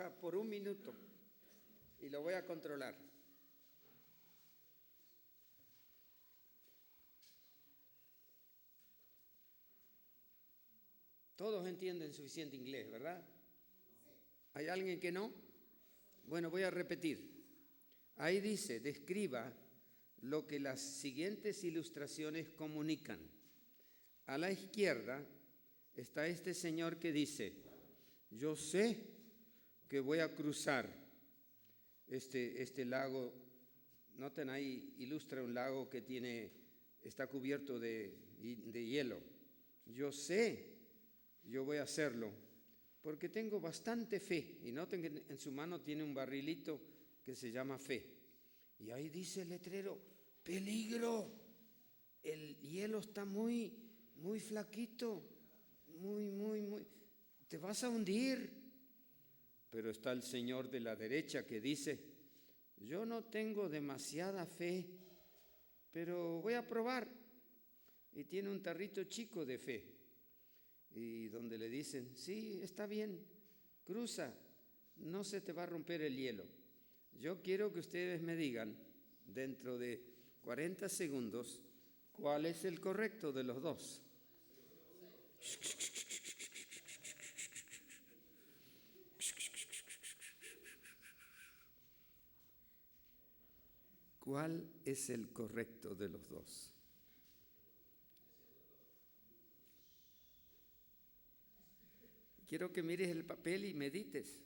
ahora por 1 minuto y lo voy a controlar. Todos entienden suficiente inglés, ¿verdad? ¿Hay alguien que no? Bueno, voy a repetir. Ahí dice, describa lo que las siguientes ilustraciones comunican. A la izquierda está este señor que dice, yo sé que voy a cruzar este lago. Noten ahí, ilustra un lago que está cubierto de hielo. Yo sé, yo voy a hacerlo, porque tengo bastante fe. Y noten que en su mano tiene un barrilito que se llama fe. Y ahí dice el letrero, peligro, el hielo está muy, muy flaquito, muy, te vas a hundir. Pero está el señor de la derecha que dice, yo no tengo demasiada fe, pero voy a probar. Y tiene un tarrito chico de fe. Y donde le dicen, sí, está bien, cruza, no se te va a romper el hielo. Yo quiero que ustedes me digan, dentro de 40 segundos, cuál es el correcto de los dos. ¿Cuál es el correcto de los dos? Quiero que mires el papel y medites.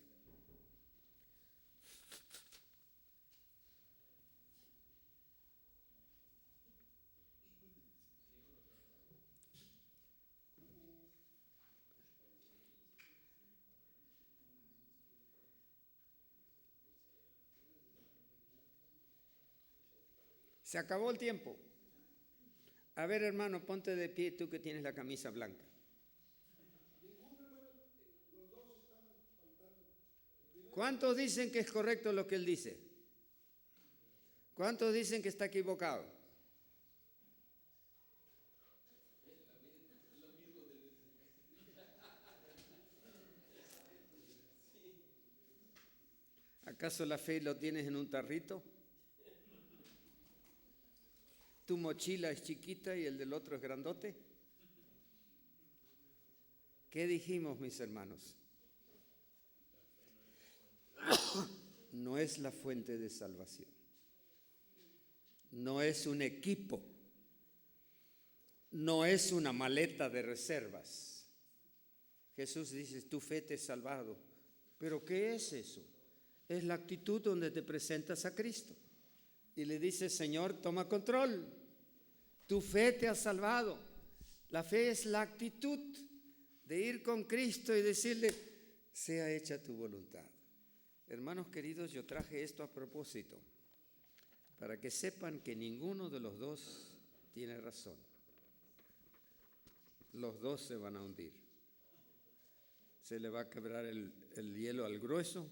Se acabó el tiempo. A ver, hermano, ponte de pie tú que tienes la camisa blanca. ¿Cuántos dicen que es correcto lo que él dice? ¿Cuántos dicen que está equivocado? ¿Acaso la fe lo tienes en un tarrito? ¿Tu mochila es chiquita y el del otro es grandote? ¿Qué dijimos, mis hermanos? No es la fuente de salvación. No es un equipo. No es una maleta de reservas. Jesús dice, tu fe te ha salvado. ¿Pero qué es eso? Es la actitud donde te presentas a Cristo. Y le dices, Señor, toma control. Tu fe te ha salvado. La fe es la actitud de ir con Cristo y decirle, sea hecha tu voluntad. Hermanos queridos, yo traje esto a propósito, para que sepan que ninguno de los dos tiene razón. Los dos se van a hundir. Se le va a quebrar el hielo al grueso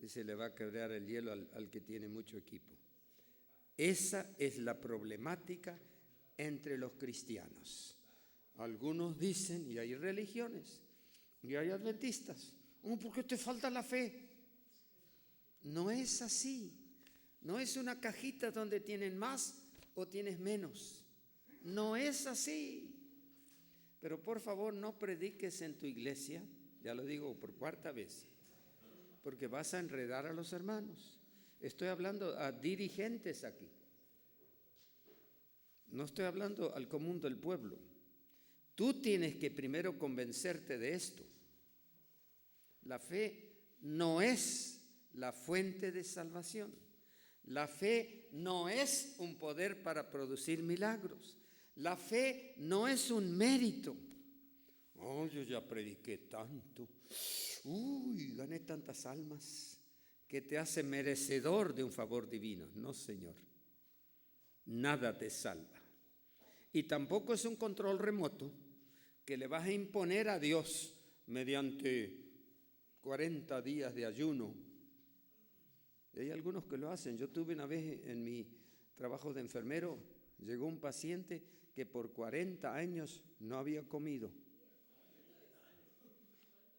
y se le va a quebrar el hielo al que tiene mucho equipo. Esa es la problemática entre los cristianos. Algunos dicen, y hay religiones, y hay adventistas, ¿por qué te falta la fe? No es así. No es una cajita donde tienen más o tienes menos. No es así. Pero por favor no prediques en tu iglesia, ya lo digo por 4ª vez, porque vas a enredar a los hermanos. Estoy hablando a dirigentes aquí. No estoy hablando al común del pueblo. Tú tienes que primero convencerte de esto. La fe no es la fuente de salvación. La fe no es un poder para producir milagros. La fe no es un mérito. Yo ya prediqué tanto. Gané tantas almas que te hace merecedor de un favor divino. No, Señor. Nada te salva. Y tampoco es un control remoto que le vas a imponer a Dios mediante 40 días de ayuno. Y hay algunos que lo hacen. Yo tuve una vez en mi trabajo de enfermero, llegó un paciente que por 40 años no había comido.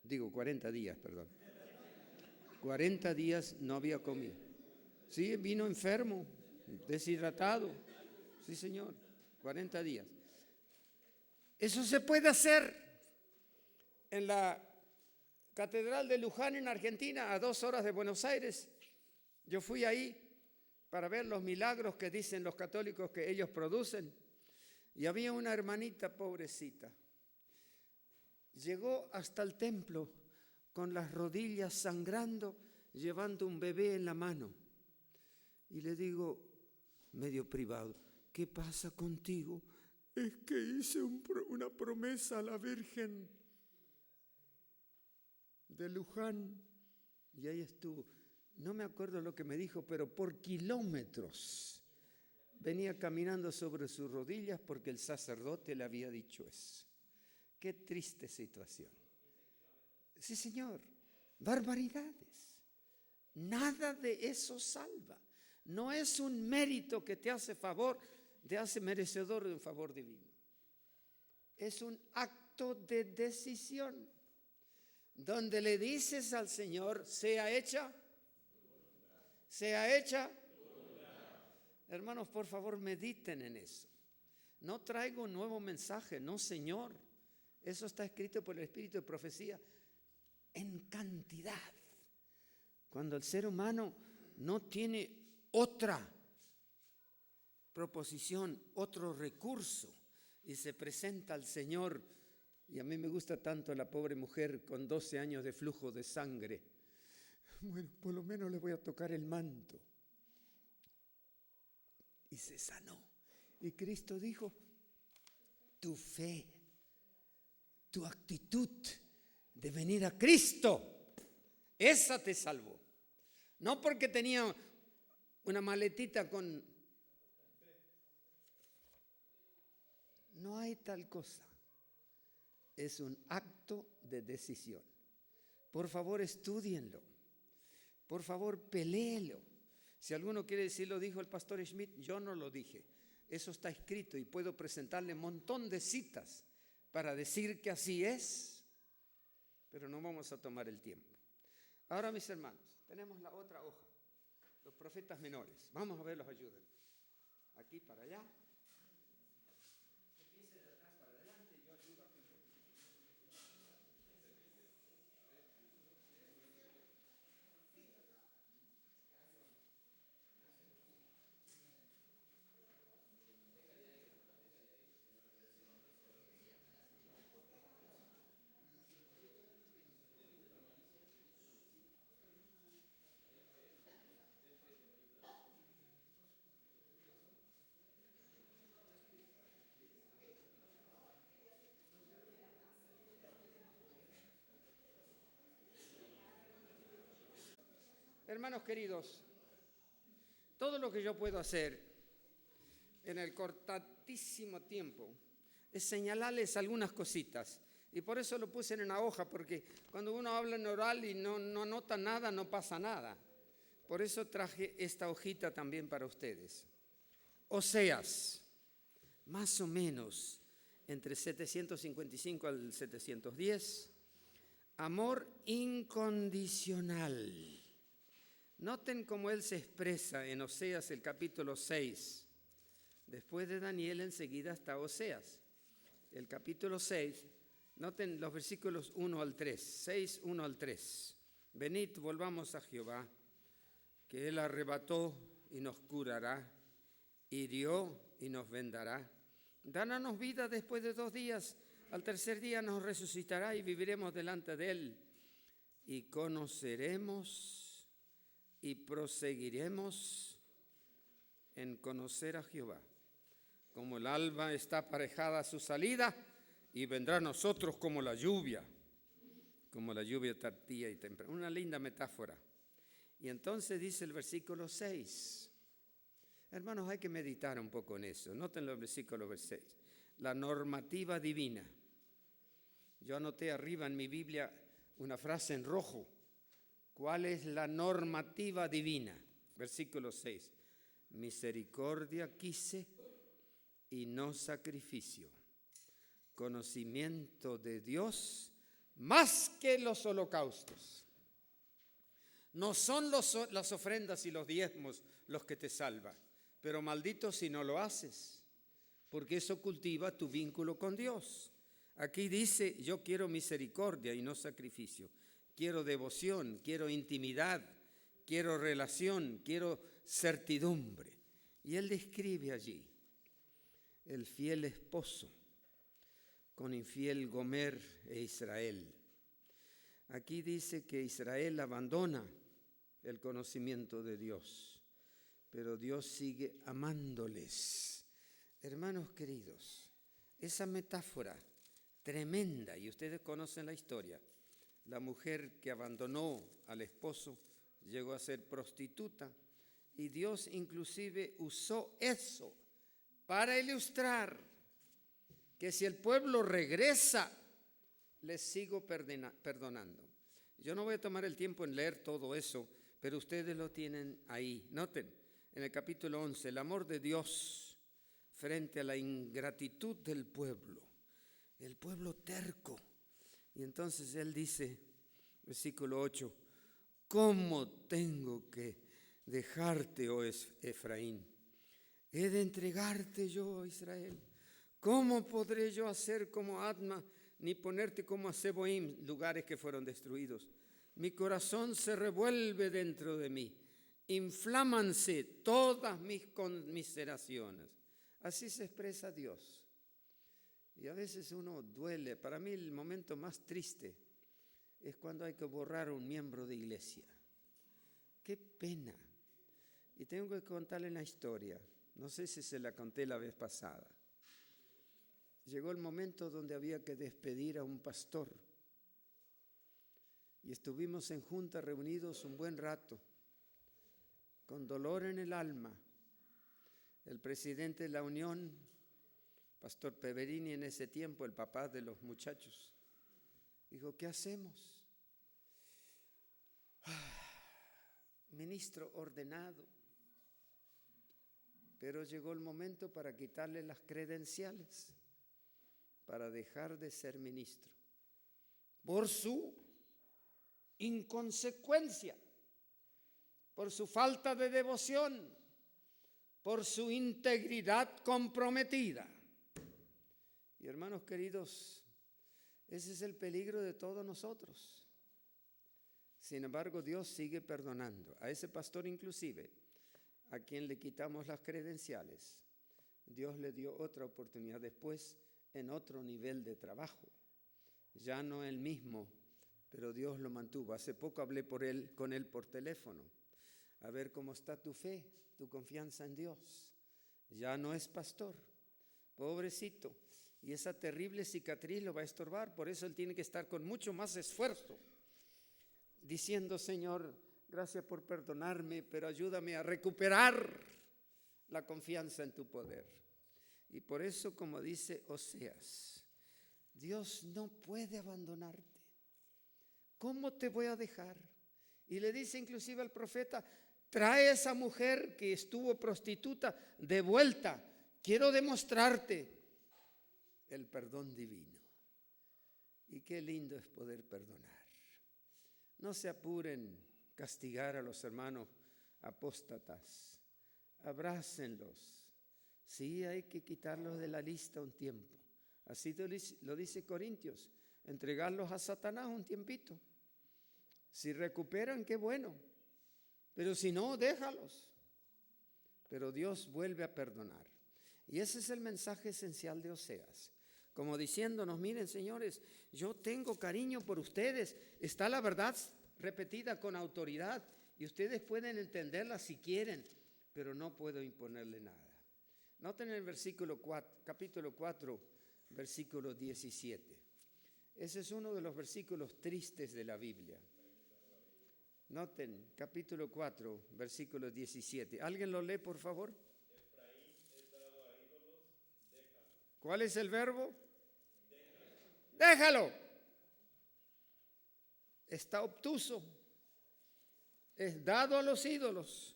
Digo 40 días, perdón. 40 días no había comido. Sí, vino enfermo, deshidratado. Sí, señor, 40 días. Eso se puede hacer en la Catedral de Luján en Argentina, a 2 horas de Buenos Aires. Yo fui ahí para ver los milagros que dicen los católicos que ellos producen. Y había una hermanita pobrecita. Llegó hasta el templo con las rodillas sangrando, llevando un bebé en la mano. Y le digo, medio privado, ¿qué pasa contigo? Es que hice una promesa a la Virgen de Luján. Y ahí estuvo. No me acuerdo lo que me dijo, pero por kilómetros venía caminando sobre sus rodillas porque el sacerdote le había dicho eso. Qué triste situación. Sí, señor, barbaridades. Nada de eso salva. No es un mérito que te hace merecedor de un favor divino. Es un acto de decisión donde le dices al Señor, sea hecha. Hermanos, por favor, mediten en eso. No traigo un nuevo mensaje, no, Señor. Eso está escrito por el Espíritu de profecía en cantidad. Cuando el ser humano no tiene otra proposición, otro recurso, y se presenta al Señor, y a mí me gusta tanto la pobre mujer con 12 años de flujo de sangre. Bueno, por lo menos le voy a tocar el manto. Y se sanó. Y Cristo dijo, tu fe, tu actitud de venir a Cristo, esa te salvó. No porque tenía una maletita con... No hay tal cosa. Es un acto de decisión. Por favor, estúdienlo. Por favor, peléelo. Si alguno quiere decir, lo dijo el pastor Schmidt, yo no lo dije. Eso está escrito y puedo presentarle un montón de citas para decir que así es, pero no vamos a tomar el tiempo. Ahora, mis hermanos, tenemos la otra hoja, los profetas menores. Vamos a ver, los ayuden. Aquí para allá. Empiece de atrás para adelante y yo ayudo aquí un poquito. Hermanos queridos, todo lo que yo puedo hacer en el cortatísimo tiempo es señalarles algunas cositas. Y por eso lo puse en una hoja, porque cuando uno habla en oral y no anota nada, no pasa nada. Por eso traje esta hojita también para ustedes. Oseas, más o menos entre 755 al 710, amor incondicional. Noten cómo él se expresa en Oseas el capítulo 6. Después de Daniel enseguida está Oseas. El capítulo 6, noten los versículos 1 al 3, 6, 1 al 3. Venid, volvamos a Jehová, que él arrebató y nos curará, hirió y nos vendará. Dánanos vida después de 2 días, al tercer día nos resucitará y viviremos delante de él. Y conoceremos y proseguiremos en conocer a Jehová. Como el alba está aparejada a su salida, y vendrá a nosotros como la lluvia tardía y temprana. Una linda metáfora. Y entonces dice el versículo 6. Hermanos, hay que meditar un poco en eso. Noten el versículo 6. La normativa divina. Yo anoté arriba en mi Biblia una frase en rojo. ¿Cuál es la normativa divina? Versículo 6. Misericordia quise y no sacrificio. Conocimiento de Dios más que los holocaustos. No son las ofrendas y los diezmos los que te salvan, pero maldito si no lo haces, porque eso cultiva tu vínculo con Dios. Aquí dice, yo quiero misericordia y no sacrificio. Quiero devoción, quiero intimidad, quiero relación, quiero certidumbre. Y él describe allí el fiel esposo con infiel Gomer e Israel. Aquí dice que Israel abandona el conocimiento de Dios, pero Dios sigue amándoles. Hermanos queridos, esa metáfora tremenda, y ustedes conocen la historia, la mujer que abandonó al esposo llegó a ser prostituta, y Dios inclusive usó eso para ilustrar que si el pueblo regresa, les sigo perdonando. Yo no voy a tomar el tiempo en leer todo eso, pero ustedes lo tienen ahí. Noten, en el capítulo 11, el amor de Dios frente a la ingratitud del pueblo, el pueblo terco. Y entonces él dice, versículo 8, ¿cómo tengo que dejarte, oh Efraín? ¿He de entregarte yo, Israel? ¿Cómo podré yo hacer como Adma, ni ponerte como a Seboim, lugares que fueron destruidos? Mi corazón se revuelve dentro de mí, inflámanse todas mis conmiseraciones. Así se expresa Dios. Y a veces uno duele. Para mí el momento más triste es cuando hay que borrar a un miembro de iglesia. ¡Qué pena! Y tengo que contarle una historia. No sé si se la conté la vez pasada. Llegó el momento donde había que despedir a un pastor. Y estuvimos en junta reunidos un buen rato, con dolor en el alma. El presidente de la Unión, Pastor Peverini, en ese tiempo, el papá de los muchachos, dijo, ¿qué hacemos? Ministro ordenado. Pero llegó el momento para quitarle las credenciales, para dejar de ser ministro, por su inconsecuencia, por su falta de devoción, por su integridad comprometida. Y hermanos queridos, ese es el peligro de todos nosotros. Sin embargo, Dios sigue perdonando. A ese pastor inclusive, a quien le quitamos las credenciales, Dios le dio otra oportunidad después en otro nivel de trabajo. Ya no el mismo, pero Dios lo mantuvo. Hace poco hablé con él por teléfono, a ver cómo está tu fe, tu confianza en Dios. Ya no es pastor, pobrecito, y esa terrible cicatriz lo va a estorbar. Por eso él tiene que estar con mucho más esfuerzo, diciendo, Señor, gracias por perdonarme, pero ayúdame a recuperar la confianza en tu poder. Y por eso, como dice Oseas, Dios no puede abandonarte. ¿Cómo te voy a dejar? Y le dice inclusive al profeta, trae a esa mujer que estuvo prostituta de vuelta. Quiero demostrarte el perdón divino. Y qué lindo es poder perdonar. No se apuren castigar a los hermanos apóstatas. Abrácenlos. Sí, hay que quitarlos de la lista un tiempo. Así lo dice Corintios. Entregarlos a Satanás un tiempito. Si recuperan, qué bueno. Pero si no, déjalos. Pero Dios vuelve a perdonar. Y ese es el mensaje esencial de Oseas. Como diciéndonos, miren señores, yo tengo cariño por ustedes. Está la verdad repetida con autoridad y ustedes pueden entenderla si quieren, pero no puedo imponerle nada. Noten el versículo 4, capítulo 4, versículo 17. Ese es uno de los versículos tristes de la Biblia. Noten, capítulo 4, versículo 17. ¿Alguien lo lee, por favor? ¿Cuál es el verbo? Déjalo. Está obtuso. Es dado a los ídolos.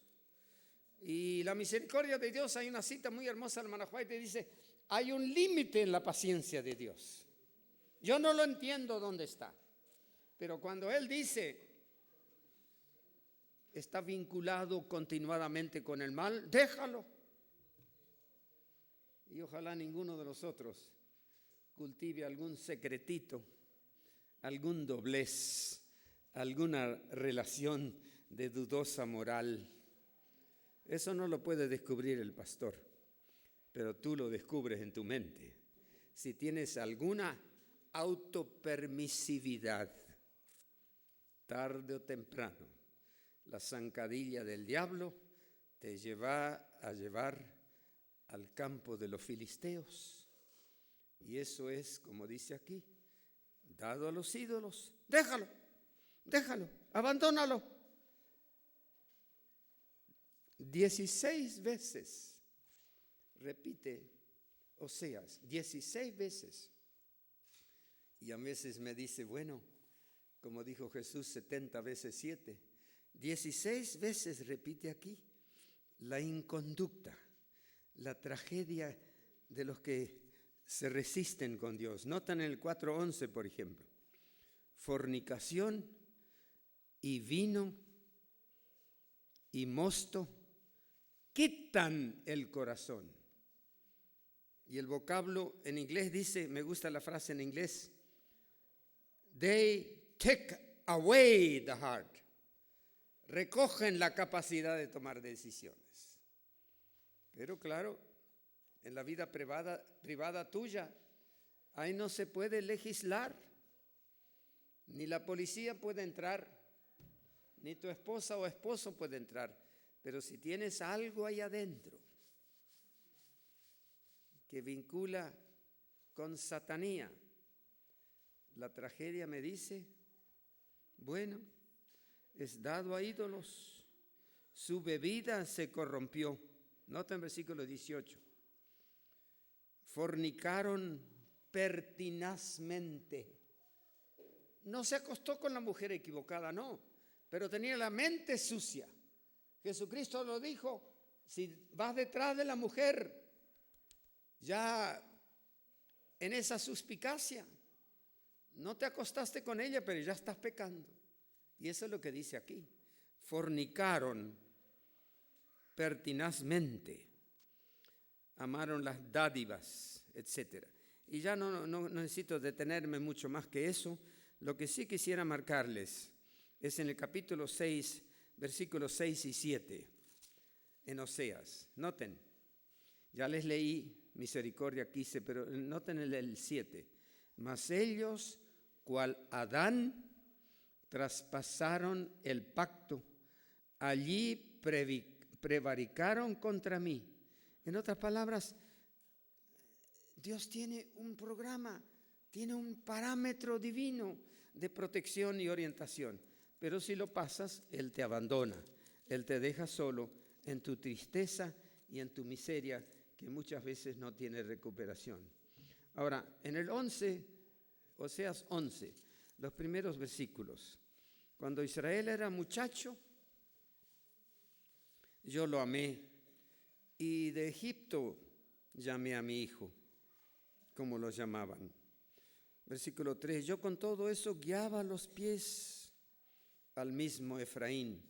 Y la misericordia de Dios, hay una cita muy hermosa, hermana White, dice, hay un límite en la paciencia de Dios. Yo no lo entiendo dónde está. Pero cuando Él dice, está vinculado continuadamente con el mal, déjalo. Y ojalá ninguno de nosotros cultive algún secretito, algún doblez, alguna relación de dudosa moral. Eso no lo puede descubrir el pastor, pero tú lo descubres en tu mente. Si tienes alguna autopermisividad, tarde o temprano, la zancadilla del diablo te lleva a llevar al campo de los filisteos. Y eso es, como dice aquí, dado a los ídolos. Déjalo, abandónalo. 16 veces, repite Oseas, 16 veces. Y a veces me dice, bueno, como dijo Jesús, 70 veces 7. 16 veces repite aquí la inconducta, la tragedia de los que se resisten con Dios. Notan en el 4:11, por ejemplo, fornicación y vino y mosto quitan el corazón. Y el vocablo en inglés dice, me gusta la frase en inglés, they take away the heart. Recogen la capacidad de tomar decisiones. Pero claro, en la vida privada tuya, ahí no se puede legislar. Ni la policía puede entrar, ni tu esposa o esposo puede entrar. Pero si tienes algo ahí adentro que vincula con Satanía, la tragedia me dice, bueno, es dado a ídolos, su bebida se corrompió. Nota en versículo 18. Fornicaron pertinazmente. No se acostó con la mujer equivocada, no, pero tenía la mente sucia. Jesucristo lo dijo, si vas detrás de la mujer, ya en esa suspicacia, no te acostaste con ella, pero ya estás pecando. Y eso es lo que dice aquí. Fornicaron pertinazmente, amaron las dádivas, etc. Y ya no necesito detenerme mucho más que eso. Lo que sí quisiera marcarles es en el capítulo 6, versículos 6 y 7, en Oseas. Noten, ya les leí, misericordia quise, pero noten el 7. Mas ellos, cual Adán, traspasaron el pacto, allí prevaricaron contra mí. En otras palabras, Dios tiene un programa, tiene un parámetro divino de protección y orientación. Pero si lo pasas, Él te abandona, Él te deja solo en tu tristeza y en tu miseria, que muchas veces no tiene recuperación. Ahora, en el 11, Oseas 11, los primeros versículos. Cuando Israel era muchacho, yo lo amé, y de Egipto llamé a mi hijo, como lo llamaban. Versículo 3, yo con todo eso guiaba los pies al mismo Efraín,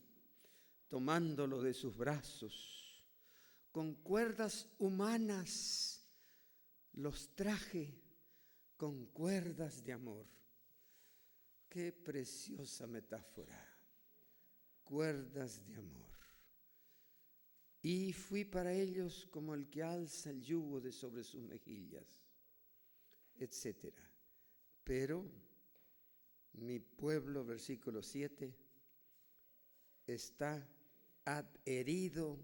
tomándolo de sus brazos, con cuerdas humanas los traje con cuerdas de amor. Qué preciosa metáfora, cuerdas de amor. Y fui para ellos como el que alza el yugo de sobre sus mejillas, etc. Pero mi pueblo, versículo 7, está adherido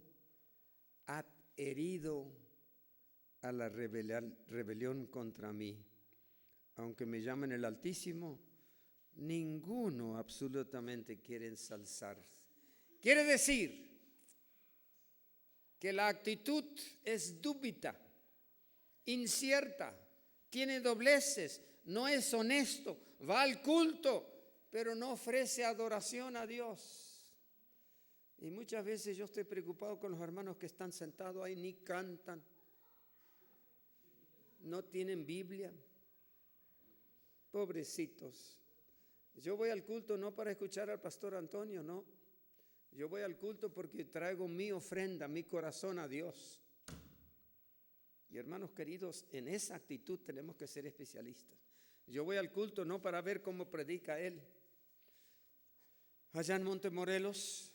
a la rebelión contra mí. Aunque me llamen el Altísimo, ninguno absolutamente quiere ensalzarse. Quiere decir que la actitud es dúbita, incierta, tiene dobleces, no es honesto, va al culto, pero no ofrece adoración a Dios. Y muchas veces yo estoy preocupado con los hermanos que están sentados ahí, ni cantan, no tienen Biblia. Pobrecitos. Yo voy al culto no para escuchar al pastor Antonio, no. Yo voy al culto porque traigo mi ofrenda, mi corazón a Dios. Y hermanos queridos, en esa actitud tenemos que ser especialistas. Yo voy al culto no para ver cómo predica él. Allá en Montemorelos,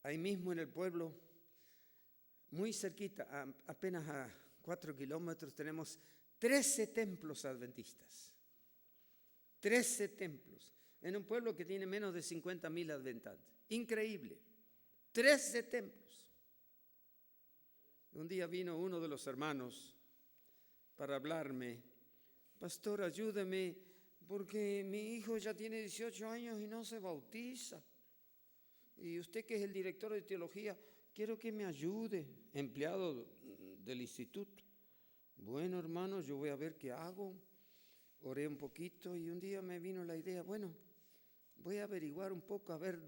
ahí mismo en el pueblo, muy cerquita, apenas a 4 kilómetros, tenemos 13 templos adventistas. 13 templos, en un pueblo que tiene menos de 50,000 habitantes. Increíble. 13 templos. Un día vino uno de los hermanos para hablarme. Pastor, ayúdeme, porque mi hijo ya tiene 18 años y no se bautiza. Y usted, que es el director de teología, quiero que me ayude, empleado del instituto. Bueno, hermano, yo voy a ver qué hago. Oré un poquito y un día me vino la idea, bueno, voy a averiguar un poco a ver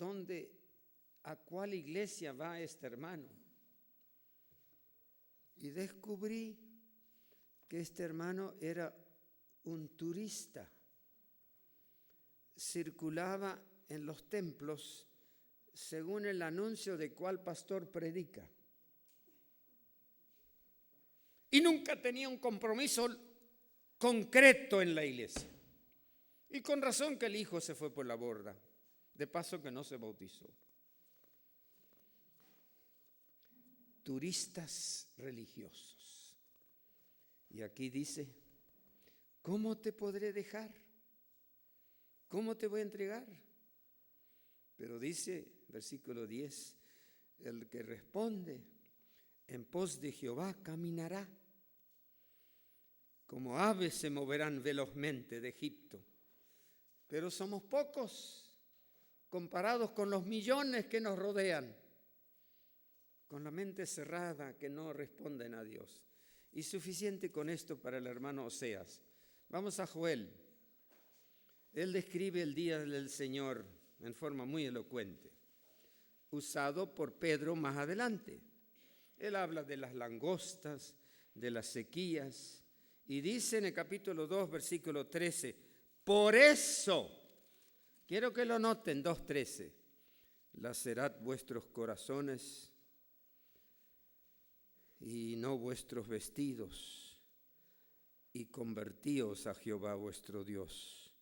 a cuál iglesia va este hermano. Y descubrí que este hermano era un turista. Circulaba en los templos según el anuncio de cuál pastor predica. Y nunca tenía un compromiso concreto en la iglesia. Y con razón que el hijo se fue por la borda. De paso que no se bautizó. Turistas religiosos. Y aquí dice, ¿cómo te podré dejar? ¿Cómo te voy a entregar? Pero dice, versículo 10, el que responde en pos de Jehová caminará. Como aves se moverán velozmente de Egipto. Pero somos pocos comparados con los millones que nos rodean, con la mente cerrada que no responden a Dios. Y suficiente con esto para el hermano Oseas. Vamos a Joel. Él describe el día del Señor en forma muy elocuente, usado por Pedro más adelante. Él habla de las langostas, de las sequías, y dice en el capítulo 2, versículo 13, por eso, quiero que lo noten, 2:13, lacerad vuestros corazones y no vuestros vestidos, y convertíos a Jehová vuestro Dios,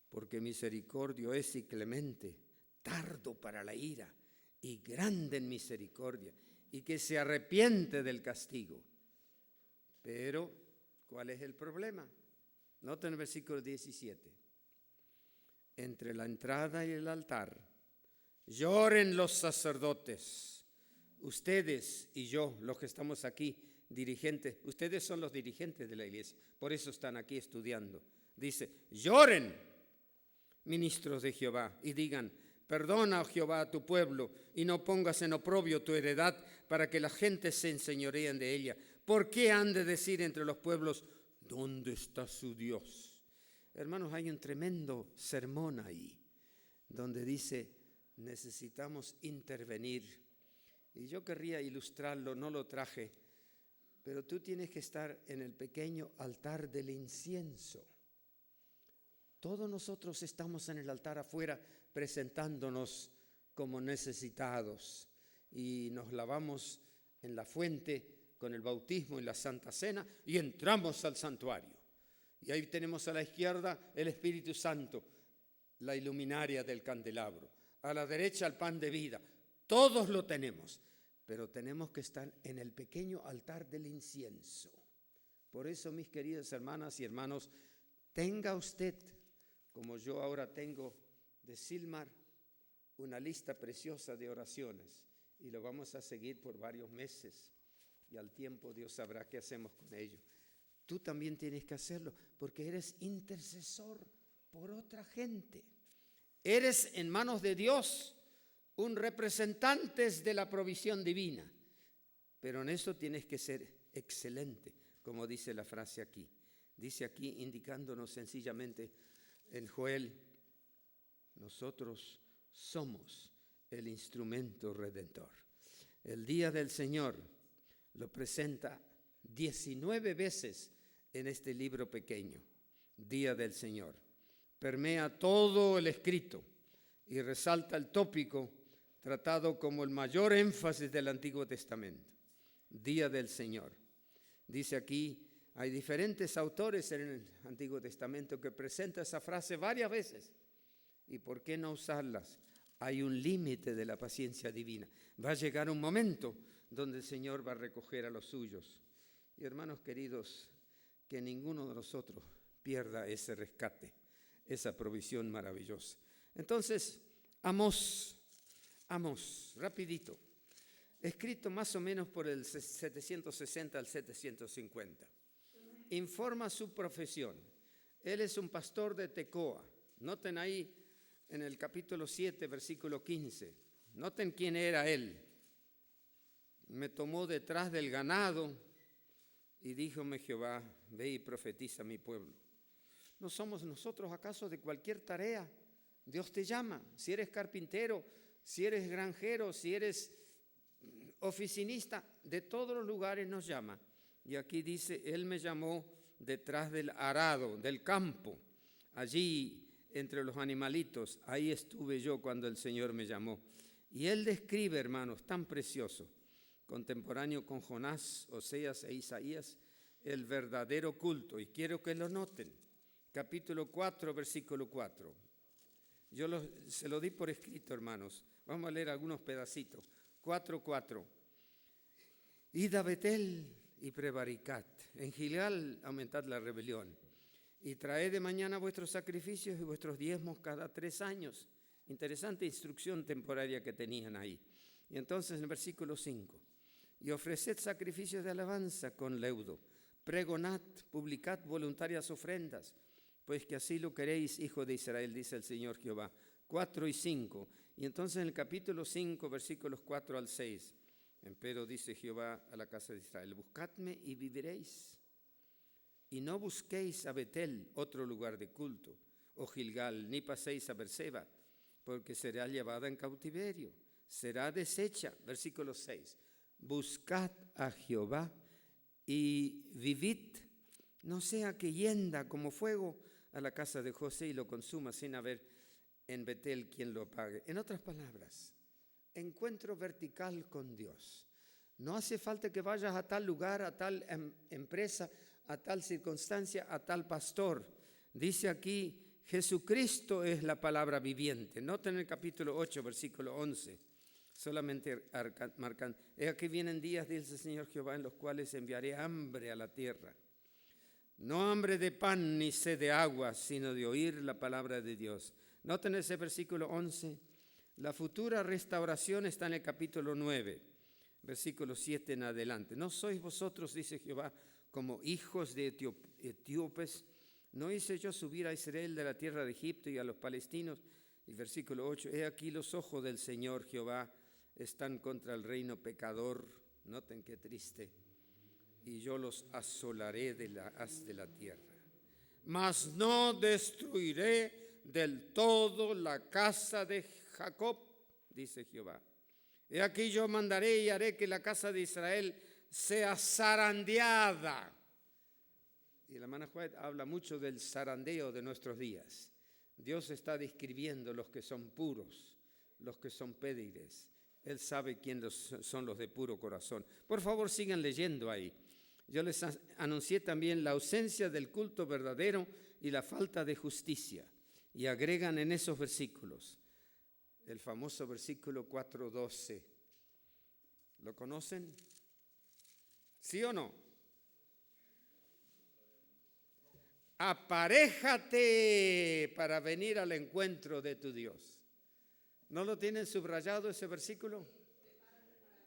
porque misericordio es y clemente, tardo para la ira y grande en misericordia, y que se arrepiente del castigo. Pero, ¿cuál es el problema? Noten el versículo 17. Entre la entrada y el altar, lloren los sacerdotes, ustedes y yo, los que estamos aquí, dirigentes, ustedes son los dirigentes de la iglesia, por eso están aquí estudiando. Dice, lloren, ministros de Jehová, y digan, perdona, oh Jehová, a tu pueblo, y no pongas en oprobio tu heredad, para que la gente se enseñoreen de ella. ¿Por qué han de decir entre los pueblos, ¿dónde está su Dios? Hermanos, hay un tremendo sermón ahí, donde dice, necesitamos intervenir. Y yo querría ilustrarlo, no lo traje, pero tú tienes que estar en el pequeño altar del incienso. Todos nosotros estamos en el altar afuera presentándonos como necesitados y nos lavamos en la fuente con el bautismo y la Santa Cena y entramos al santuario. Y ahí tenemos a la izquierda el Espíritu Santo, la iluminaria del candelabro. A la derecha el pan de vida. Todos lo tenemos, pero tenemos que estar en el pequeño altar del incienso. Por eso, mis queridas hermanas y hermanos, tenga usted, como yo ahora tengo de Silmar, una lista preciosa de oraciones y lo vamos a seguir por varios meses y al tiempo Dios sabrá qué hacemos con ello. Tú también tienes que hacerlo porque eres intercesor por otra gente. Eres en manos de Dios un representante de la provisión divina, pero en eso tienes que ser excelente, como dice la frase aquí. Dice aquí, indicándonos sencillamente en Joel, nosotros somos el instrumento redentor. El día del Señor lo presenta 19 veces en este libro pequeño, Día del Señor. Permea todo el escrito y resalta el tópico tratado como el mayor énfasis del Antiguo Testamento. Día del Señor. Dice aquí, hay diferentes autores en el Antiguo Testamento que presentan esa frase varias veces. ¿Y por qué no usarlas? Hay un límite de la paciencia divina. Va a llegar un momento donde el Señor va a recoger a los suyos. Y hermanos queridos, que ninguno de nosotros pierda ese rescate, esa provisión maravillosa. Entonces, Amós, rapidito, escrito más o menos por el 760 al 750. Informa su profesión. Él es un pastor de Tecoa. Noten ahí en el capítulo 7, versículo 15. Noten quién era él. Me tomó detrás del ganado y díjome Jehová, ve y profetiza a mi pueblo. ¿No somos nosotros acaso de cualquier tarea? Dios te llama. Si eres carpintero, si eres granjero, si eres oficinista, de todos los lugares nos llama. Y aquí dice, Él me llamó detrás del arado, del campo, allí entre los animalitos. Ahí estuve yo cuando el Señor me llamó. Y Él describe, hermanos, tan precioso, contemporáneo con Jonás, Oseas e Isaías, el verdadero culto. Y quiero que lo noten. Capítulo 4, versículo 4. Se lo di por escrito, hermanos. Vamos a leer algunos pedacitos. 4:4. Id a Betel y prevaricat. En Gilgal aumentad la rebelión. Y traed de mañana vuestros sacrificios y vuestros diezmos cada 3 años. Interesante instrucción temporaria que tenían ahí. Y entonces en el versículo 5. Y ofreced sacrificios de alabanza con leudo. Pregonad, publicad voluntarias ofrendas. Pues que así lo queréis, hijo de Israel, dice el Señor Jehová. 4 y 5. Y entonces en el capítulo 5, versículos 4 al 6. Empero dice Jehová a la casa de Israel, buscadme y viviréis. Y no busquéis a Betel, otro lugar de culto, o Gilgal, ni paséis a Berseba, porque será llevada en cautiverio, será deshecha. Versículo 6. Buscad a Jehová y vivid, no sea que hienda como fuego a la casa de José y lo consuma sin haber en Betel quien lo pague. En otras palabras, encuentro vertical con Dios. No hace falta que vayas a tal lugar, a tal empresa, a tal circunstancia, a tal pastor. Dice aquí, Jesucristo es la palabra viviente. Noten el capítulo 8, versículo 11. Solamente marcan, he aquí vienen días, dice el Señor Jehová, en los cuales enviaré hambre a la tierra. No hambre de pan ni sed de agua, sino de oír la palabra de Dios. Noten ese versículo 11. La futura restauración está en el capítulo 9, versículo 7 en adelante. ¿No sois vosotros, dice Jehová, como hijos de etíopes? ¿No hice yo subir a Israel de la tierra de Egipto y a los palestinos? Y versículo 8, he aquí los ojos del Señor Jehová están contra el reino pecador. Noten qué triste. Y yo los asolaré de la haz de la tierra. Mas no destruiré del todo la casa de Jacob, dice Jehová. He aquí yo mandaré y haré que la casa de Israel sea zarandeada. Y la hermana White habla mucho del zarandeo de nuestros días. Dios está describiendo los que son puros, los que son pédigres. Él sabe quiénes son los de puro corazón. Por favor, sigan leyendo ahí. Yo les anuncié también la ausencia del culto verdadero y la falta de justicia. Y agregan en esos versículos el famoso versículo 4:12. ¿Lo conocen? ¿Sí o no? Aparéjate para venir al encuentro de tu Dios. ¿No lo tienen subrayado ese versículo?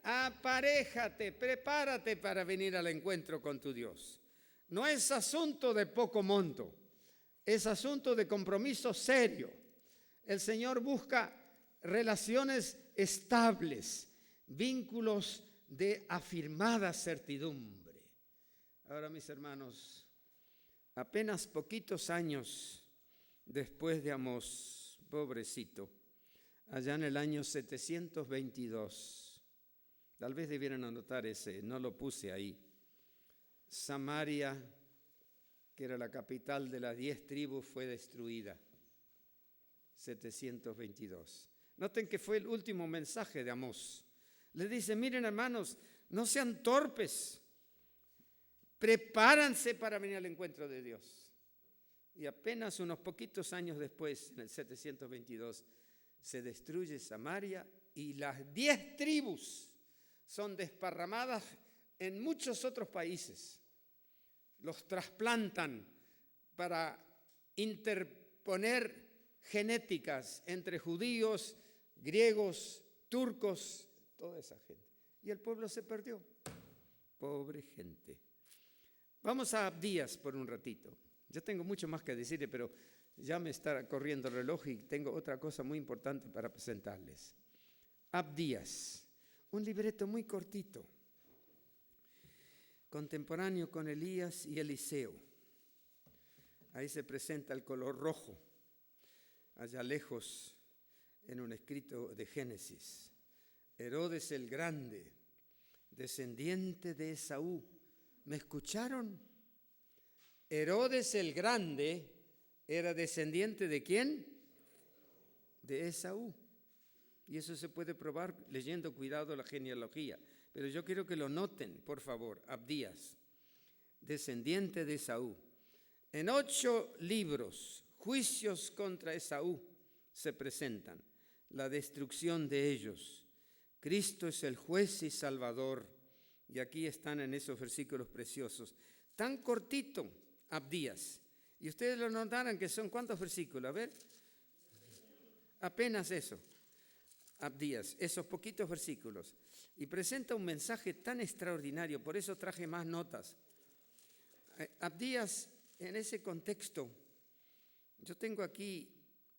Aparéjate, prepárate para venir al encuentro con tu Dios. No es asunto de poco monto, es asunto de compromiso serio. El Señor busca relaciones estables, vínculos de afirmada certidumbre. Ahora, mis hermanos, apenas poquitos años después de Amós, pobrecito, allá en el año 722, tal vez debieran anotar ese, no lo puse ahí. Samaria, que era la capital de las 10 tribus, fue destruida. 722. Noten que fue el último mensaje de Amós. Le dice, miren hermanos, no sean torpes, prepárense para venir al encuentro de Dios. Y apenas unos poquitos años después, en el 722, se destruye Samaria y las 10 tribus son desparramadas en muchos otros países. Los trasplantan para interponer genéticas entre judíos, griegos, turcos, toda esa gente. Y el pueblo se perdió. Pobre gente. Vamos a Abdías por un ratito. Yo tengo mucho más que decirle, pero ya me está corriendo el reloj y tengo otra cosa muy importante para presentarles. Abdías, un libreto muy cortito, contemporáneo con Elías y Eliseo. Ahí se presenta el color rojo, allá lejos en un escrito de Génesis. Herodes el Grande, descendiente de Esaú. ¿Me escucharon? Herodes el Grande era descendiente ¿de quién? De Esaú. Y eso se puede probar leyendo, cuidado, la genealogía. Pero yo quiero que lo noten, por favor. Abdías, descendiente de Esaú. En 8 libros, juicios contra Esaú, se presentan. La destrucción de ellos. Cristo es el juez y salvador. Y aquí están en esos versículos preciosos. Tan cortito, Abdías. Y ustedes lo notarán que son ¿cuántos versículos? A ver. Apenas eso. Abdías, esos poquitos versículos. Y presenta un mensaje tan extraordinario, por eso traje más notas. Abdías, en ese contexto, yo tengo aquí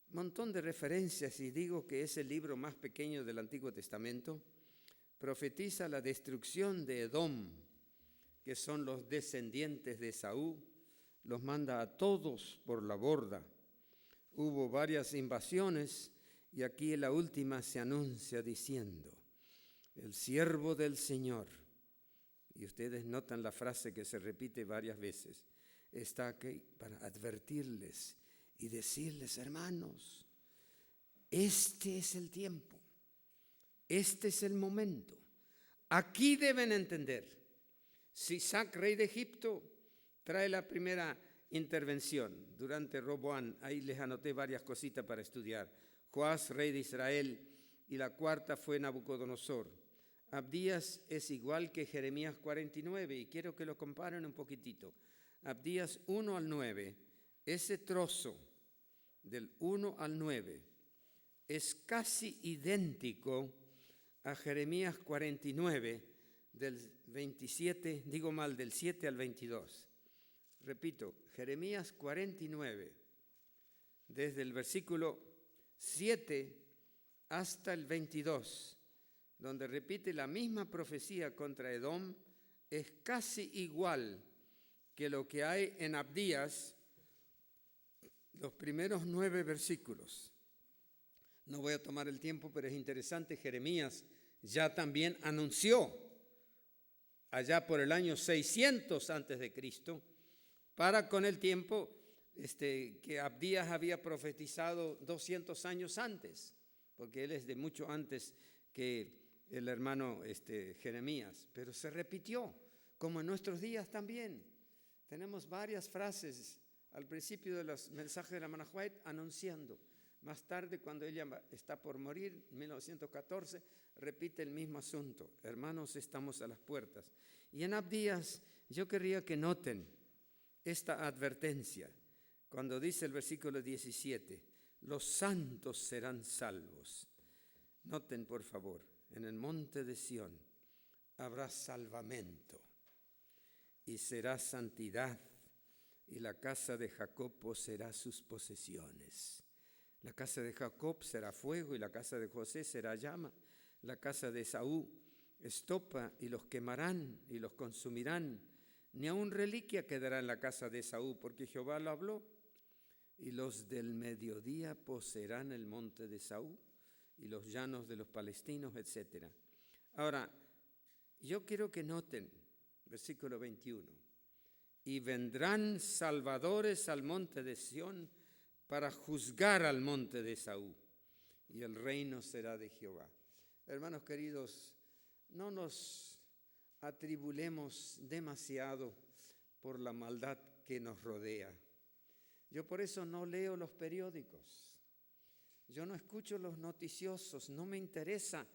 un montón de referencias y digo que es el libro más pequeño del Antiguo Testamento. Profetiza la destrucción de Edom, que son los descendientes de Esaú, los manda a todos por la borda. Hubo varias invasiones y aquí en la última se anuncia diciendo, el siervo del Señor, y ustedes notan la frase que se repite varias veces, está aquí para advertirles y decirles, hermanos, este es el tiempo, este es el momento. Aquí deben entender, Sisac, rey de Egipto, trae la primera intervención durante Roboán. Ahí les anoté varias cositas para estudiar. Joás, rey de Israel, y la cuarta fue Nabucodonosor. Abdías es igual que Jeremías 49, y quiero que lo comparen un poquitito. Abdías 1 al 9, ese trozo del 1 al 9 es casi idéntico a Jeremías 49, del 27, digo mal, del 7 al 22. Repito, Jeremías 49, desde el versículo 7 hasta el 22, donde repite la misma profecía contra Edom, es casi igual que lo que hay en Abdías, los primeros 9 versículos. No voy a tomar el tiempo, pero es interesante, Jeremías ya también anunció, allá por el año 600 antes de Cristo, para con el tiempo que Abdías había profetizado 200 años antes, porque él es de mucho antes que el hermano Jeremías, pero se repitió, como en nuestros días también. Tenemos varias frases al principio de los mensajes de la hermana White anunciando. Más tarde, cuando ella está por morir, en 1914, repite el mismo asunto. Hermanos, estamos a las puertas. Y en Abdías, yo querría que noten esta advertencia, cuando dice el versículo 17, los santos serán salvos. Noten, por favor, en el monte de Sión habrá salvamento y será santidad, y la casa de Jacob poseerá sus posesiones. La casa de Jacob será fuego y la casa de José será llama. La casa de Esaú estopa y los quemarán y los consumirán. Ni aun reliquia quedará en la casa de Esaú, porque Jehová lo habló. Y los del mediodía poseerán el monte de Esaú y los llanos de los palestinos, etc. Ahora, yo quiero que noten, versículo 21, y vendrán salvadores al monte de Sión para juzgar al monte de Esaú. y el reino será de Jehová. Hermanos queridos, no nos atribulemos demasiado por la maldad que nos rodea. Yo por eso no leo los periódicos, yo no escucho los noticiosos, no me interesa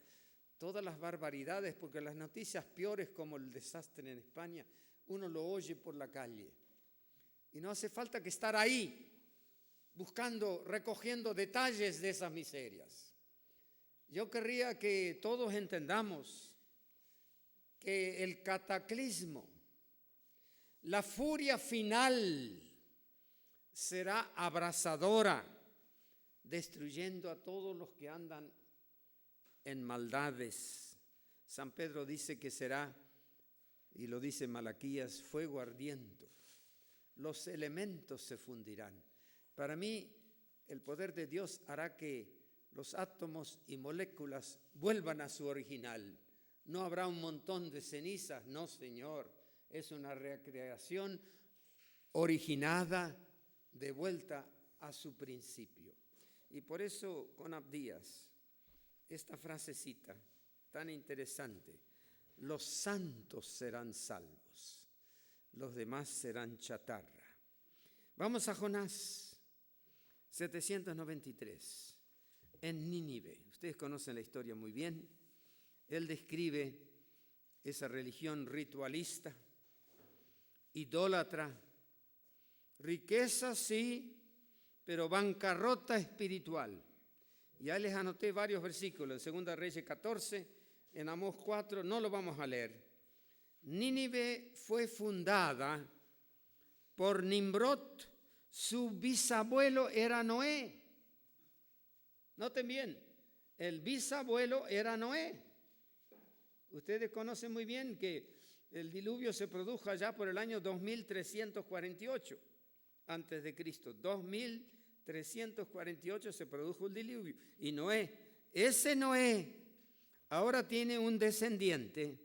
todas las barbaridades, porque las noticias peores como el desastre en España, uno lo oye por la calle. Y no hace falta que estar ahí buscando, recogiendo detalles de esas miserias. Yo querría que todos entendamos que el cataclismo, la furia final, será abrasadora, destruyendo a todos los que andan en maldades. San Pedro dice que será, y lo dice Malaquías, fuego ardiente. Los elementos se fundirán. Para mí, el poder de Dios hará que los átomos y moléculas vuelvan a su original. No habrá un montón de cenizas, no, Señor. Es una recreación originada de vuelta a su principio. Y por eso con Abdías, esta frasecita tan interesante: los santos serán salvos, los demás serán chatarra. Vamos a Jonás 793, en Nínive. Ustedes conocen la historia muy bien. Él describe esa religión ritualista, idólatra, riqueza sí, pero bancarrota espiritual. Ya les anoté varios versículos, en 2 Reyes 14, en Amós 4, no lo vamos a leer. Nínive fue fundada por Nimrod, su bisabuelo era Noé. Noten bien, el bisabuelo era Noé. Ustedes conocen muy bien que el diluvio se produjo allá por el año 2348 antes de Cristo. 2348 se produjo el diluvio. Y ese Noé, ahora tiene un descendiente,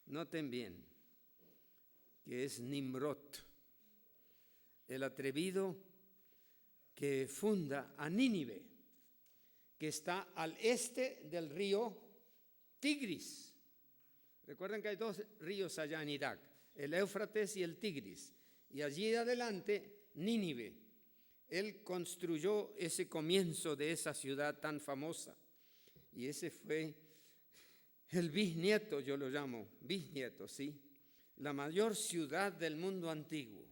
noten bien, que es Nimrod, el atrevido que funda a Nínive, que está al este del río Tigris. Recuerden que hay dos ríos allá en Irak, el Éufrates y el Tigris. Y allí adelante, Nínive. Él construyó ese comienzo de esa ciudad tan famosa. Y ese fue el bisnieto, yo lo llamo bisnieto, ¿sí? La mayor ciudad del mundo antiguo.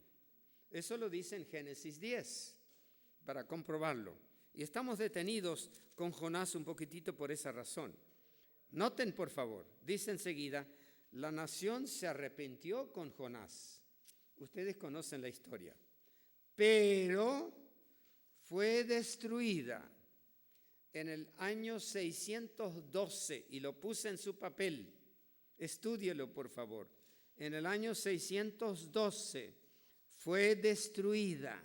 Eso lo dice en Génesis 10, para comprobarlo. Y estamos detenidos con Jonás un poquitito por esa razón. Noten, por favor, dice enseguida, la nación se arrepintió con Jonás. Ustedes conocen la historia. Pero fue destruida en el año 612, y lo puse en su papel. Estúdielo, por favor. En el año 612 fue destruida,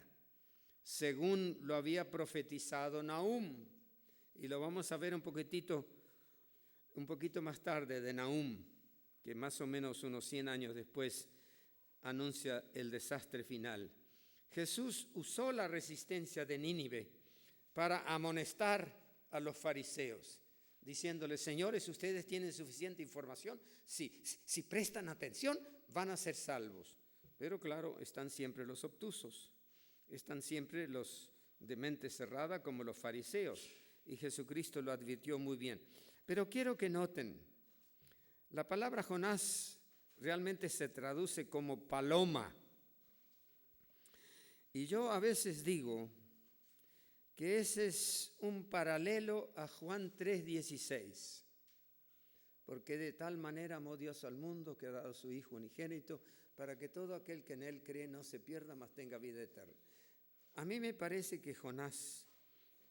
según lo había profetizado Nahum. Y lo vamos a ver un poquito más tarde de Nahum, que más o menos unos 100 años después anuncia el desastre final. Jesús usó la resistencia de Nínive para amonestar a los fariseos, diciéndoles: señores, ustedes tienen suficiente información, si prestan atención van a ser salvos. Pero claro, están siempre los obtusos, están siempre los de mente cerrada como los fariseos, y Jesucristo lo advirtió muy bien. Pero quiero que noten, la palabra Jonás realmente se traduce como paloma. Y yo a veces digo que ese es un paralelo a Juan 3:16. Porque de tal manera amó Dios al mundo que ha dado a su Hijo unigénito, para que todo aquel que en Él cree no se pierda, mas tenga vida eterna. A mí me parece que Jonás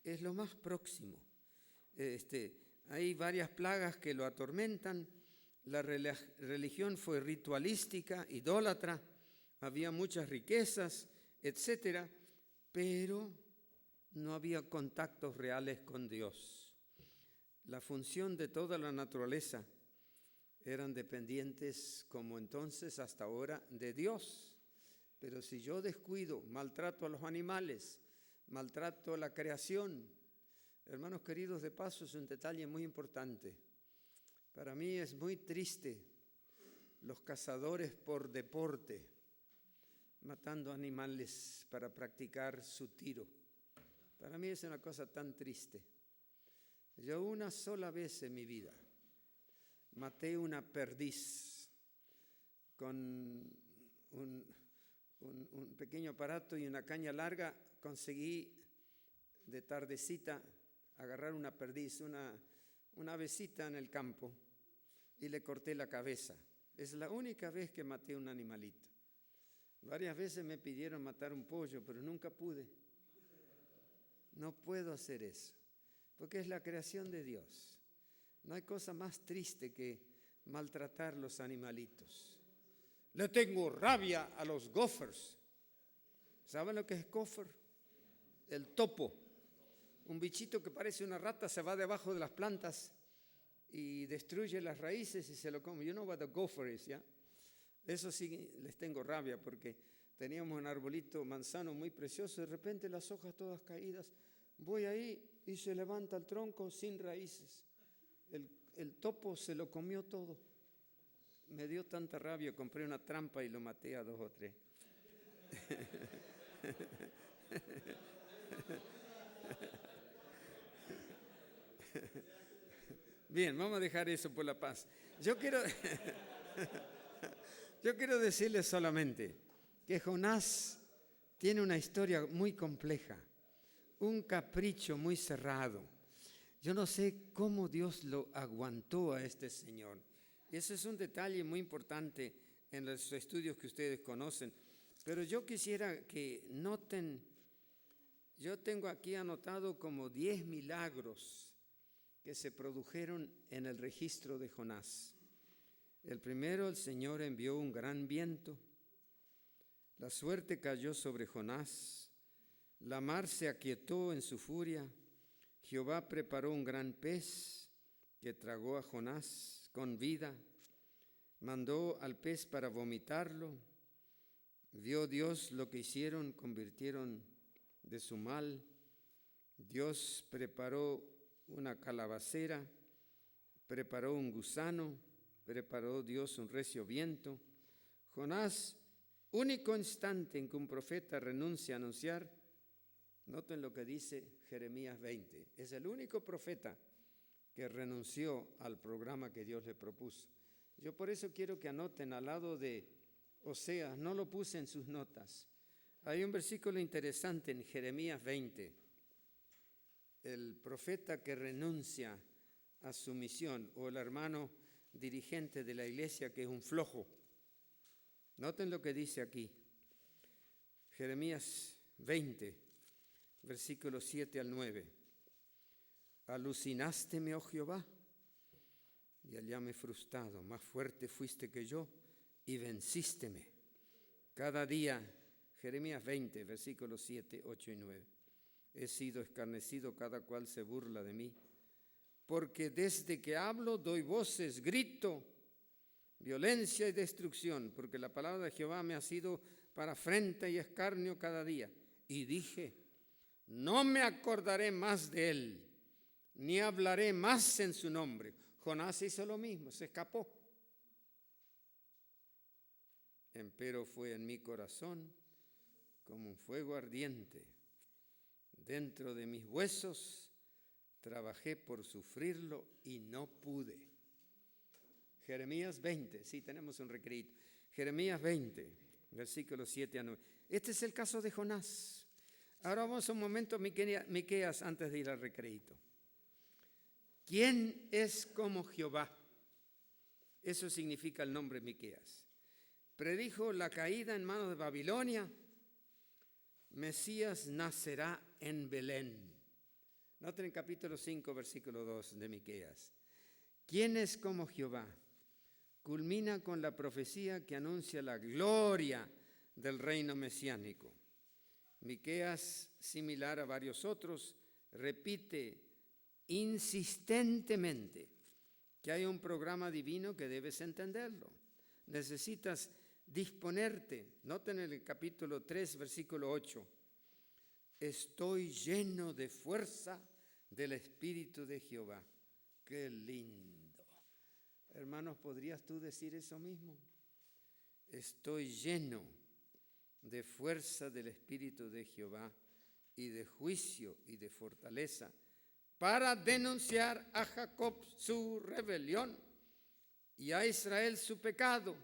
es lo más próximo. Hay varias plagas que lo atormentan. La religión fue ritualística, idólatra, había muchas riquezas, etcétera, pero no había contactos reales con Dios. La función de toda la naturaleza eran dependientes, como entonces hasta ahora, de Dios. Pero si yo descuido, maltrato a los animales, maltrato a la creación, Hermanos queridos, de paso es un detalle muy importante. Para mí es muy triste los cazadores por deporte, matando animales para practicar su tiro. Para mí es una cosa tan triste. Yo una sola vez en mi vida maté una perdiz con un pequeño aparato y una caña larga. Conseguí de tardecita agarrar una perdiz, una avecita en el campo, y le corté la cabeza. Es la única vez que maté un animalito. Varias veces me pidieron matar un pollo, pero nunca pude. No puedo hacer eso, porque es la creación de Dios. No hay cosa más triste que maltratar los animalitos. Le tengo rabia a los gophers. ¿Saben lo que es gopher? El topo. Un bichito que parece una rata, se va debajo de las plantas y destruye las raíces y se lo come. You know what a gopher is, ¿ya? Eso sí les tengo rabia, porque teníamos un arbolito manzano muy precioso, de repente las hojas todas caídas. Voy ahí y se levanta el tronco sin raíces. El topo se lo comió todo. Me dio tanta rabia, compré una trampa y lo maté a 2 o 3. Bien, vamos a dejar eso por la paz. Yo quiero decirles solamente que Jonás tiene una historia muy compleja, un capricho muy cerrado. Yo no sé cómo Dios lo aguantó a este señor. Y ese es un detalle muy importante en los estudios que ustedes conocen. Pero yo quisiera que noten, yo tengo aquí anotado como 10 milagros que se produjeron en el registro de Jonás. El primero, el Señor envió un gran viento. La suerte cayó sobre Jonás. La mar se aquietó en su furia. Jehová preparó un gran pez que tragó a Jonás con vida. Mandó al pez para vomitarlo. Vio Dios lo que hicieron, convirtieron de su mal. Dios preparó una calabacera, preparó un gusano, preparó Dios un recio viento. Jonás, único instante en que un profeta renuncia a anunciar. Noten lo que dice Jeremías 20. Es el único profeta que renunció al programa que Dios le propuso. Yo por eso quiero que anoten al lado de Oseas, no lo puse en sus notas. Hay un versículo interesante en Jeremías 20. El profeta que renuncia a su misión, o el hermano dirigente de la iglesia que es un flojo. Noten lo que dice aquí. Jeremías 20. Versículos 7 al 9. Alucinásteme, oh Jehová, y halláme frustrado. Más fuerte fuiste que yo y vencísteme. Cada día, Jeremías 20, versículos 7, 8 y 9. He sido escarnecido, cada cual se burla de mí. Porque desde que hablo doy voces, grito, violencia y destrucción. Porque la palabra de Jehová me ha sido para afrenta y escarnio cada día. Y dije, no me acordaré más de él, ni hablaré más en su nombre. Jonás hizo lo mismo, se escapó. Empero fue en mi corazón como un fuego ardiente. Dentro de mis huesos trabajé por sufrirlo y no pude. Jeremías 20, sí, tenemos un recreíto. Jeremías 20, versículos 7 a 9. Este es el caso de Jonás. Ahora vamos a un momento, Miqueas, antes de ir al recreíto. ¿Quién es como Jehová? Eso significa el nombre Miqueas. Predijo la caída en manos de Babilonia. Mesías nacerá en Belén. Noten en capítulo 5, versículo 2 de Miqueas. ¿Quién es como Jehová? Culmina con la profecía que anuncia la gloria del reino mesiánico. Miqueas, similar a varios otros, repite insistentemente que hay un programa divino que debes entenderlo. Necesitas disponerte. Noten en el capítulo 3, versículo 8. Estoy lleno de fuerza del Espíritu de Jehová. ¡Qué lindo! Hermanos, ¿podrías tú decir eso mismo? Estoy lleno de fuerza del Espíritu de Jehová y de juicio y de fortaleza para denunciar a Jacob su rebelión y a Israel su pecado.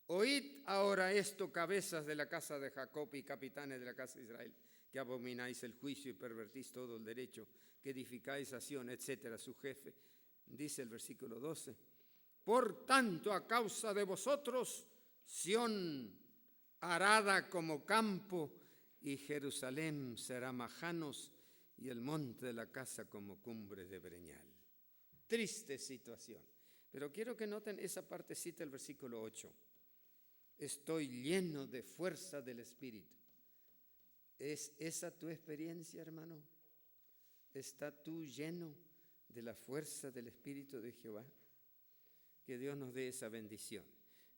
Oíd ahora esto, cabezas de la casa de Jacob y capitanes de la casa de Israel, que abomináis el juicio y pervertís todo el derecho, que edificáis a Sión, etcétera, su jefe. Dice el versículo 12. Por tanto, a causa de vosotros, Sión arada como campo, y Jerusalén será majanos, y el monte de la casa como cumbre de breñal. Triste situación. Pero quiero que noten esa partecita del versículo 8. Estoy lleno de fuerza del Espíritu. ¿Es esa tu experiencia, hermano? ¿Estás tú lleno de la fuerza del Espíritu de Jehová? Que Dios nos dé esa bendición.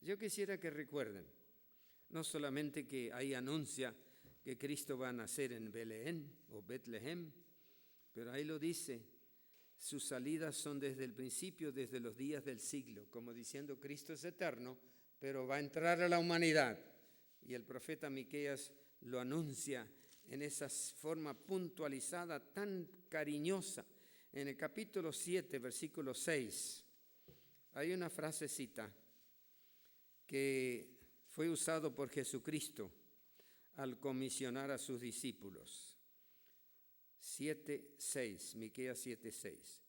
Yo quisiera que recuerden, no solamente que ahí anuncia que Cristo va a nacer en Belén o Betlehem, pero ahí lo dice, sus salidas son desde el principio, desde los días del siglo, como diciendo Cristo es eterno, pero va a entrar a la humanidad. Y el profeta Miqueas lo anuncia en esa forma puntualizada, tan cariñosa. En el capítulo 7, versículo 6, hay una frasecita que fue usado por Jesucristo al comisionar a sus discípulos. 7:6, Miqueas 7:6.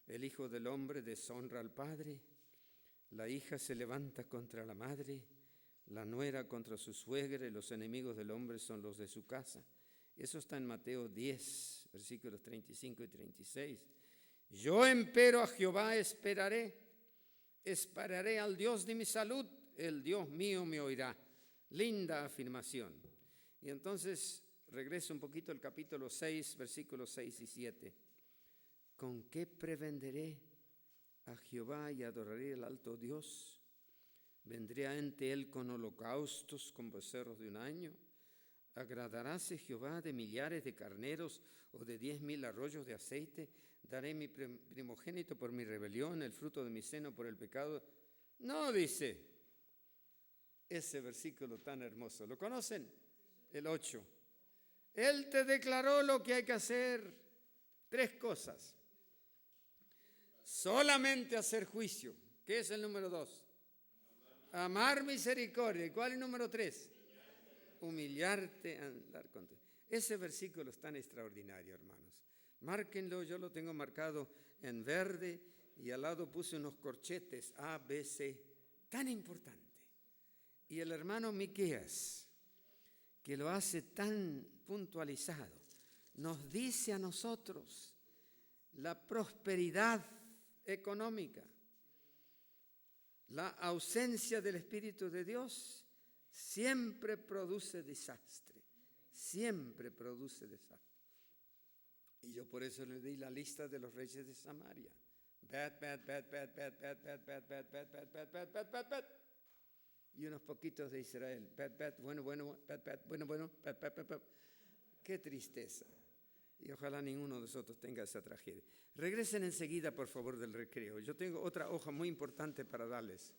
El Hijo del Hombre deshonra al Padre, la hija se levanta contra la madre, la nuera contra su suegra, y los enemigos del hombre son los de su casa. Eso está en Mateo 10, versículos 35 y 36. Yo empero a Jehová esperaré al Dios de mi salud, el Dios mío me oirá. Linda afirmación. Y entonces regreso un poquito al capítulo 6, versículos 6 y 7. ¿Con qué prevenderé a Jehová y adoraré al alto Dios? ¿Vendré ante él con holocaustos, con becerros de un año? ¿Agradaráse Jehová de millares de carneros o de 10,000 arroyos de aceite? ¿Daré mi primogénito por mi rebelión, el fruto de mi seno por el pecado? No, dice ese versículo tan hermoso. ¿Lo conocen? El 8. Él te declaró lo que hay que hacer. 3 cosas. Solamente hacer juicio. ¿Qué es el número 2? Amar misericordia. ¿Y cuál es el número 3? Humillarte, andar contigo. Ese versículo es tan extraordinario, hermanos. Márquenlo, yo lo tengo marcado en verde y al lado puse unos corchetes A, B, C. Tan importante. Y el hermano Miqueas, que lo hace tan puntualizado, nos dice a nosotros la prosperidad económica, la ausencia del Espíritu de Dios siempre produce desastre, siempre produce desastre. Y yo por eso le di la lista de los reyes de Samaria. Bad, bad, bad, bad, bad, bad, bad, bad, bad, bad, bad, bad, bad, bad, bad, bad. Y unos poquitos de Israel. Bad, bad, bueno, bueno, bad, bad, bueno, bueno, bad, bad, bad, bad. Qué tristeza. Y ojalá ninguno de nosotros tenga esa tragedia. Regresen enseguida, por favor, del recreo. Yo tengo otra hoja muy importante para darles.